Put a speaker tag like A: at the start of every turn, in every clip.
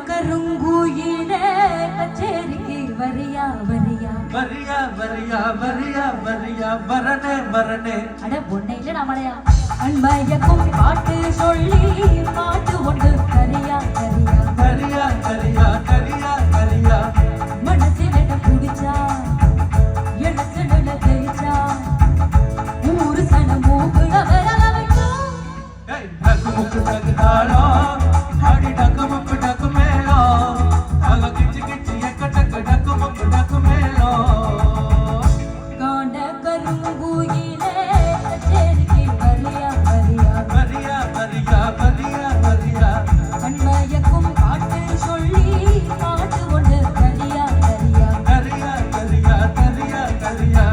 A: கருங்கூயிலே கச்சேரிக்கு வரியா வரியா
B: வரியா வரியா வரியா வரியா வரனே வரனே
A: அட பொன்னையில நம்மளையா அன்மையக்கும் பாட்டு சொல்லி பாட்டு ஒன்று கரியா கரியா
B: கரியா கரியா கரியா கரியா
A: மனசில் என்ன பிடிச்சா எனக்கு நல்ல தெரிச்சா ஊரு சன மூக்குல வரவச்சோ
B: டக்கு முக்கு டக்கு தாளோ அடி டக்கு முக்கு டக்கு மேலோ அக கிச்சு கிச்சு எக்க டக்கு டக்கு முக்கு டக்கு மேலோ
A: காண்ட கருங்கூயிலே கச்சேரிக்கு வரியா வரியா
B: வரியா வரியா வரியா வரியா
A: அன்மையக்கும் பாட்டு சொல்லி பாட்டு ஒன்று கரியா கரியா
B: கரியா கரியா கரியா கரியா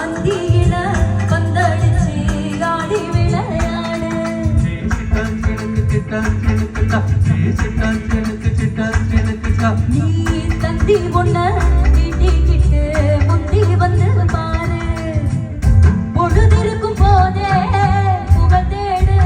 A: அந்தியில பந்தடிச்சு ஆடி விளையாடு நீ தந்தி பொண்ண வீட்டிக்கிட்டு முந்தி வந்து பாரு பொழுதிருக்கும் போதே புகழ் தேடு